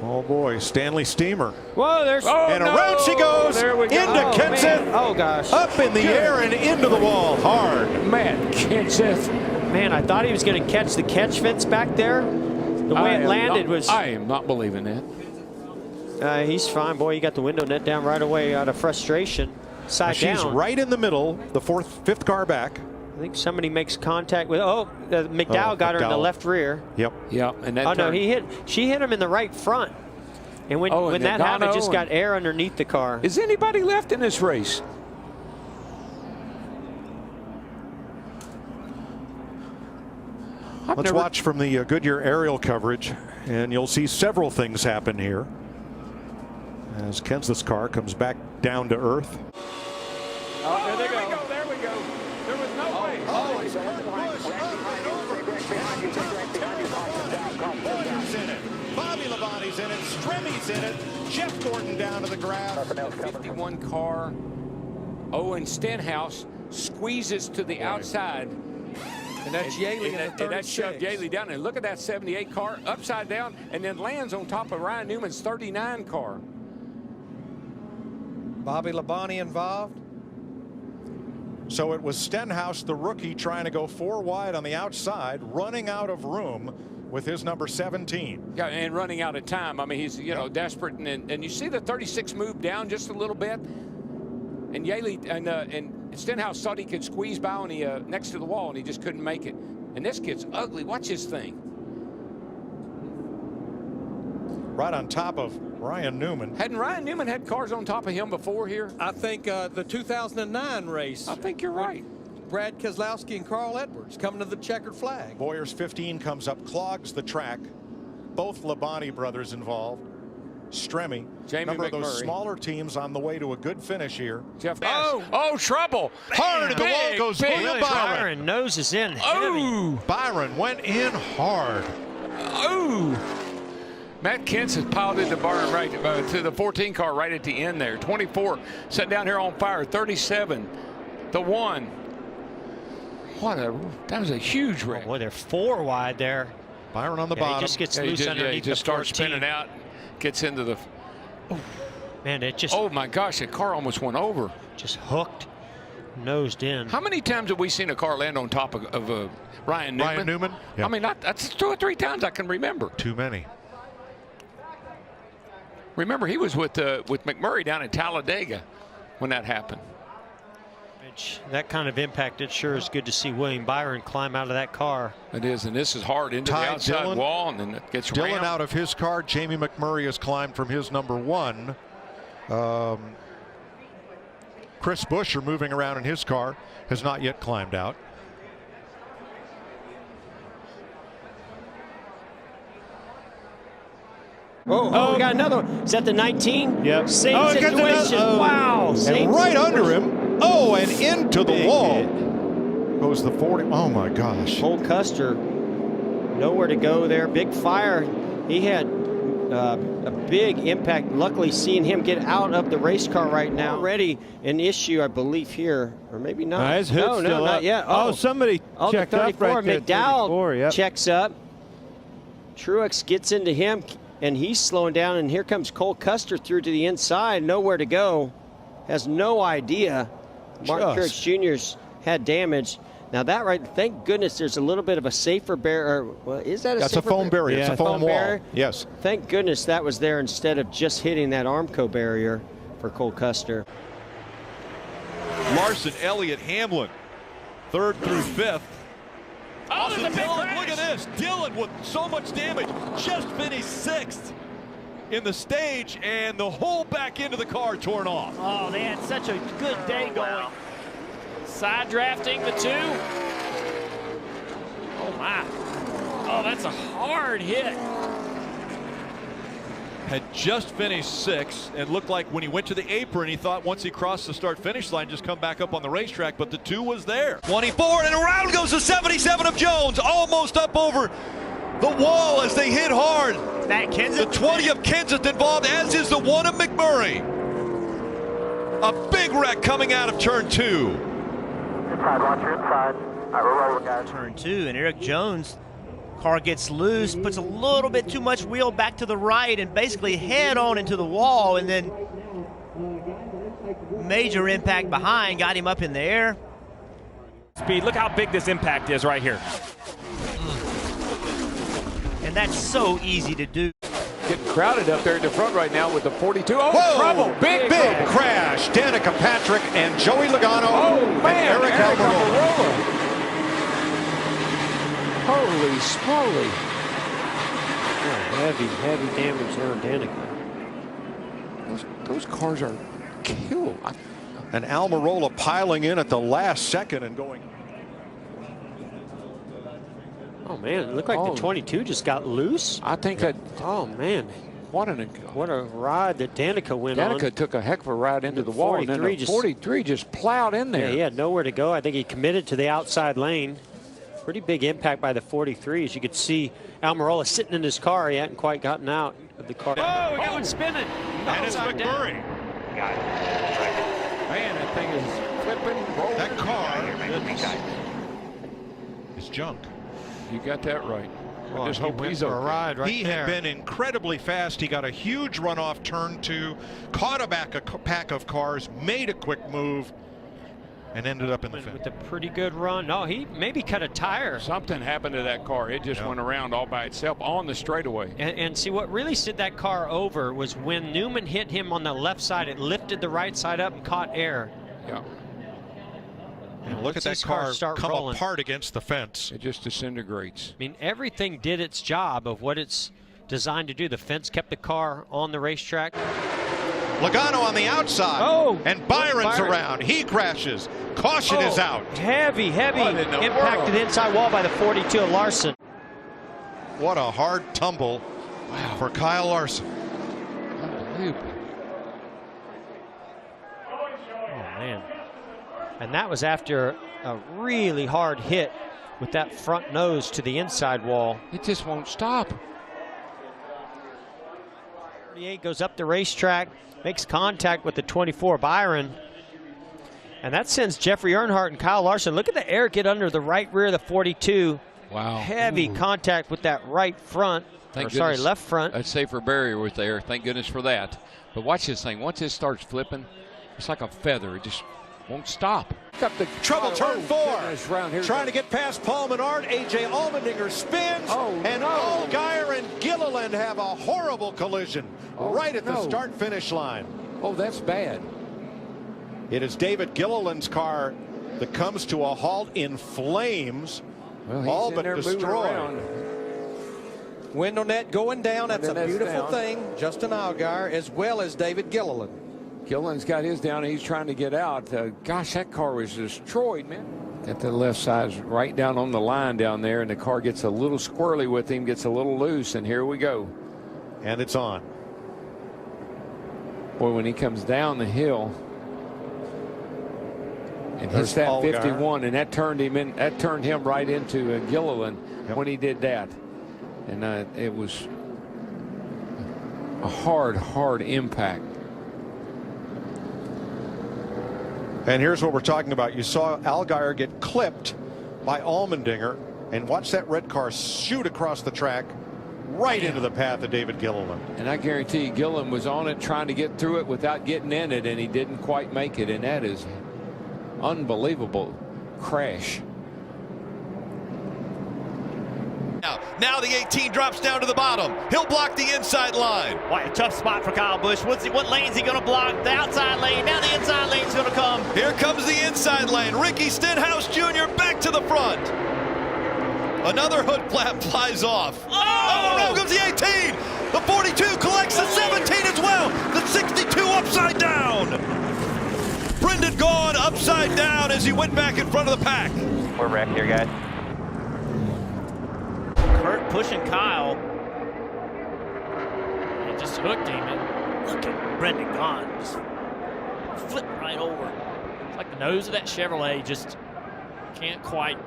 Oh boy, Stanley Steamer. Whoa, there's and around she goes into Kenseth. Oh gosh. Up in the air and into the wall hard. Man, Kenseth. Man, I thought he was going to catch the catch fence back there. The way it landed was. I am not believing that. He's fine, boy. He got the window net down right away out of frustration. Side down. She's right in the middle, the fifth car back. I think somebody makes contact with. McDowell got her in the left rear. Yep. Yep. And that no, she hit him in the right front. And when that happened, it just got air underneath the car. Is anybody left in this race? Let's watch from the Goodyear aerial coverage, and you'll see several things happen here as Kenseth's car comes back down to earth. Oh, there they go. There we go. There was no way. Oh, it's Kurt Busch Boyer's in it. Bobby Labonte's in it. Stremmy's in it. Jeff Gordon down to the ground. 51 car. Owen Stenhouse squeezes to the outside. And that's Yaley in the 36. And that shoved Yaley down. And look at that 78 car upside down and then lands on top of Ryan Newman's 39 car. Bobby Labonte involved. So it was Stenhouse, the rookie, trying to go 4 wide on the outside, running out of room with his number 17. Yeah, and running out of time. I mean, he's, desperate. And you see the 36 move down just a little bit. And Yaley and Stenhouse thought he could squeeze by on the next to the wall, and he just couldn't make it. And this kid's ugly. Watch his thing. Right on top of Ryan Newman. Hadn't Ryan Newman had cars on top of him before here? I think the 2009 race. I think you're right. Brad Keselowski and Carl Edwards coming to the checkered flag. Boyer's 15 comes up, clogs the track. Both Labonte brothers involved. Stremme, number of those smaller teams on the way to a good finish here. Jeff trouble. Hard to the wall goes William Byron. Nose is in. Oh, Byron went in hard. Oh. Matt Kenseth piled into Byron right to the 14 car right at the end there. 24 set down here on fire. 37, the 1. That was a huge wreck. Boy, they're 4 wide there. Byron on the bottom. He just gets loose underneath he just the 14. starts spinning out, gets into the. Man, it just. Oh my gosh, the car almost went over. Just hooked, nosed in. How many times have we seen a car land on top of Ryan Newman? Ryan Newman? Yep. I mean, that's 2 or 3 times I can remember. Too many. Remember, he was with McMurray down in Talladega when that happened. That kind of impact, it sure is good to see William Byron climb out of that car. It is, and this is hard into the outside wall, and then it gets Dillon out of his car. Jamie McMurray has climbed from his number 1. Chris Buescher moving around in his car has not yet climbed out. Oh, we got another one. Is that the 19? Yep. Same situation. Wow. And right under him. Oh, and into the wall goes the 40. Oh my gosh. Cole Custer, nowhere to go there. Big fire. He had a big impact. Luckily, seeing him get out of the race car right now. Already an issue, I believe, here, or maybe not. His hood's still not up. yet. Oh, somebody checked up right there. McDowell checks up. Truex gets into him, and he's slowing down. And here comes Cole Custer through to the inside. Nowhere to go. Has no idea. Martin Truex Jr.'s had damage. Now that thank goodness there's a little bit of a safer barrier. Well, is that a That's a foam barrier? It's a foam wall. Barrier? Yes. Thank goodness that was there instead of just hitting that Armco barrier for Cole Custer. Larson, Elliott, Hamlin, 3rd through 5th. Oh, there's a big Dillon, crash. look at this. Dillon with so much damage. Just finished 6th in the stage, and the whole back end of the car torn off. Oh, they had such a good day going. Side drafting the 2. Oh, my. Oh, that's a hard hit. Had just finished 6th, and looked like when he went to the apron, he thought once he crossed the start-finish line, just come back up on the racetrack, but the 2 was there. 24, and around goes the 77 of Jones, almost up over the wall as they hit hard. That Kenseth. The 20 of Kenseth involved, as is the 1 of McMurray. A big wreck coming out of turn 2. Inside, watch your inside. All right, we're rolling, guys. Turn 2, and Eric Jones Car gets loose, puts a little bit too much wheel back to the right and basically head on into the wall, and then major impact behind, got him up in the air. Speed, look how big this impact is right here. And that's so easy to do. Getting crowded up there in the front right now with the 42. Oh, Whoa! trouble. Big crash. Danica Patrick and Joey Logano. Oh, man. And Eric Almirola. Holy smoly. Heavy damage there on Danica. Those cars are killed. And Almirola piling in at the last second and going. Oh man, it looked like the 22 just got loose. I think that. Oh man, what a ride that Danica went on. Danica took a heck of a ride into the wall, and then the 43 just plowed in there. Yeah, he had nowhere to go. I think he committed to the outside lane. Pretty big impact by the 43. As you could see, Almirola sitting in his car. He hadn't quite gotten out of the car. Oh, we got one spinning. And it's McMurray. Man, that thing is flipping, rolling. That car is junk. You got that right. Well, I just hope he's okay. A ride right he there. Had been incredibly fast. He got a huge runoff turn 2, caught a pack of cars, made a quick move, and ended up in the fence. With a pretty good run. No, he maybe cut a tire. Something happened to that car. It just went around all by itself on the straightaway. And see, what really sent that car over was when Newman hit him on the left side, it lifted the right side up and caught air. Yeah. And look at that car come apart against the fence. It just disintegrates. I mean, everything did its job of what it's designed to do. The fence kept the car on the racetrack. Logano on the outside. Oh, and Byron's around. He crashes. Caution is out. Heavy impact to the inside wall by the 42 of Larson. What a hard tumble for Kyle Larson. Unbelievable. Oh, man. And that was after a really hard hit with that front nose to the inside wall. It just won't stop. 38 goes up the racetrack, makes contact with the 24 Byron. And that sends Jeffrey Earnhardt and Kyle Larson. Look at the air get under the right rear of the 42. Wow. Heavy contact with that right front. Left front. A safer barrier was there. Thank goodness for that. But watch this thing. Once it starts flipping, it's like a feather. It just won't stop. Got the trouble turn 4. Trying to get past Paul Menard. A.J. Allmendinger spins. And Allgaier and Gilliland have a horrible collision right at the start-finish line. Oh, that's bad. It is David Gilliland's car that comes to a halt in flames. Well, all but destroyed. Window net going down. That's a beautiful thing. Justin Allgaier as well as David Gilliland. Gilliland's got his down and he's trying to get out. Gosh, that car was destroyed, man. Got the left side right down on the line down there, and the car gets a little squirrely with him, gets a little loose, and here we go. And it's on. Boy, when he comes down the hill and hits that 51, and that turned him right into Gilliland when he did that. And it was a hard impact. And here's what we're talking about. You saw Allgaier get clipped by Allmendinger, and watch that red car shoot across the track right into the path of David Gilliland. And I guarantee you, Gilliland was on it trying to get through it without getting in it, and he didn't quite make it. And that is unbelievable crash. Now the 18 drops down to the bottom. He'll block the inside line. Boy, a tough spot for Kyle Busch. What lane's he going to block? The outside lane. Now the inside lane's going to come. Here comes the inside lane. Ricky Stenhouse Jr. back to the front. Another hood flap flies off. Oh, around goes the 18. The 42 collects the 17 as well. The 62 upside down. Brendan Gaughan upside down as he went back in front of the pack. We're wrecked here, guys. Kurt pushing Kyle. It just hooked him. And look at Brendan Gaughan. Just flipped right over. It's like the nose of that Chevrolet just can't quite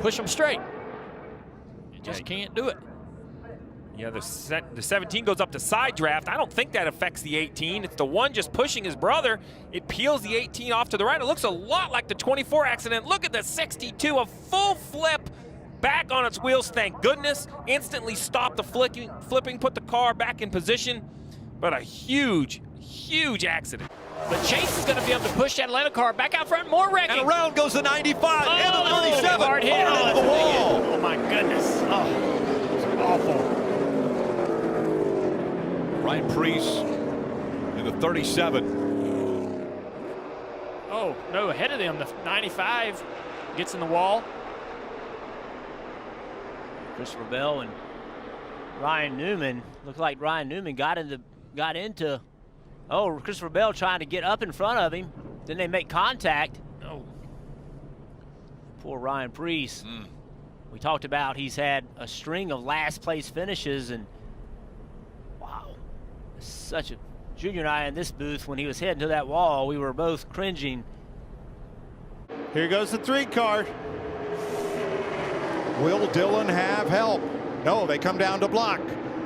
push him straight. It just can't do it. Yeah, the 17 goes up to side draft. I don't think that affects the 18. It's the one just pushing his brother. It peels the 18 off to the right. It looks a lot like the 24 accident. Look at the 62, a full flip back on its wheels, thank goodness. Instantly stopped the flipping, put the car back in position. But a huge, huge accident. But Chase is going to be able to push that Atlanta car back out front. More wrecking. And around goes the 95 and the 37. Hard hit. Into the wall. Oh, my goodness. Oh, it was awful. Ryan Preece in the 37. Oh, no, ahead of them. The 95 gets in the wall. Christopher Bell and Ryan Newman. Looked like Ryan Newman got into. Oh, Christopher Bell trying to get up in front of him. Then they make contact. Oh. Poor Ryan Preece. We talked about he's had a string of last place finishes, and wow, such a Junior and I in this booth, when he was heading to that wall, we were both cringing. Here goes the 3 car. Will Dillon have help? No, they come down to block.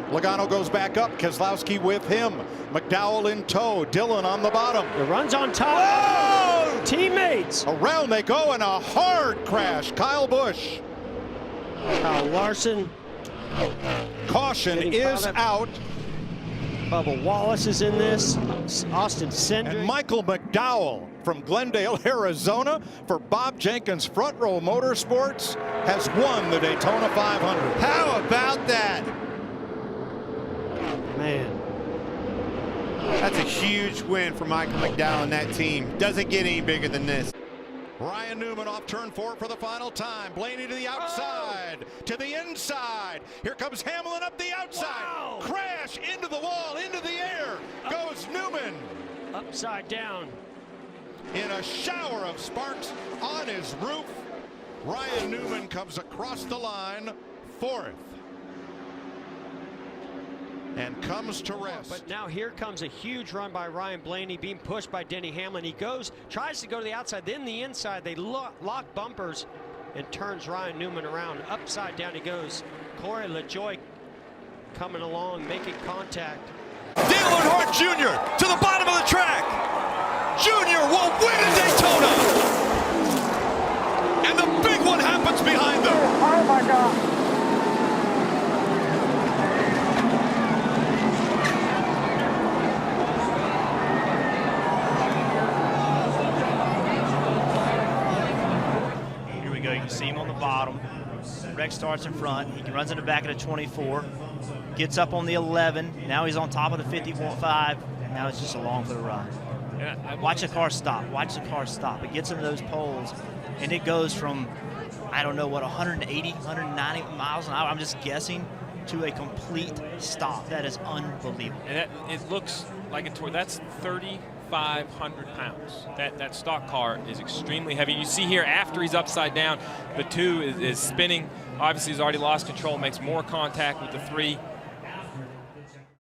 Logano goes back up. Keselowski with him. McDowell in tow. Dillon on the bottom. The run's on top. Oh! Teammates. Around they go in a hard crash. Kyle Busch. Kyle Larson. Caution is out. Bubba Wallace is in this. Austin Cindric. And Michael McDowell from Glendale, Arizona, for Bob Jenkins Front Row Motorsports, has won the Daytona 500. How about that? Man. That's a huge win for Michael McDowell and that team. Doesn't get any bigger than this. Ryan Newman off turn 4 for the final time. Blaney to the outside, to the inside. Here comes Hamlin up the outside. Wow. Crash into the wall, into the air. Goes Newman. Upside down. In a shower of sparks on his roof. Ryan Newman comes across the line, 4th. And comes to rest. But now here comes a huge run by Ryan Blaney, being pushed by Denny Hamlin. He tries to go to the outside, then the inside. They lock bumpers and turns Ryan Newman around. Upside down he goes. Corey LaJoie coming along, making contact. Dale Earnhardt Jr. to the bottom of the track. Jr. will win at Daytona. And the big one happens behind them. Oh my God. You can see him on the bottom. Rex starts in front. He runs in the back of the 24. Gets up on the 11. Now he's on top of the 51.5. Now it's just along for the ride. Watch the car stop. Watch the car stop. It gets into those poles, and it goes from, I don't know what, 180, 190 miles an hour, I'm just guessing, to a complete stop. That is unbelievable. And it looks like that's 3,500 pounds. That stock car is extremely heavy. You see here, after he's upside down, the 2 is spinning. Obviously, he's already lost control, makes more contact with the 3.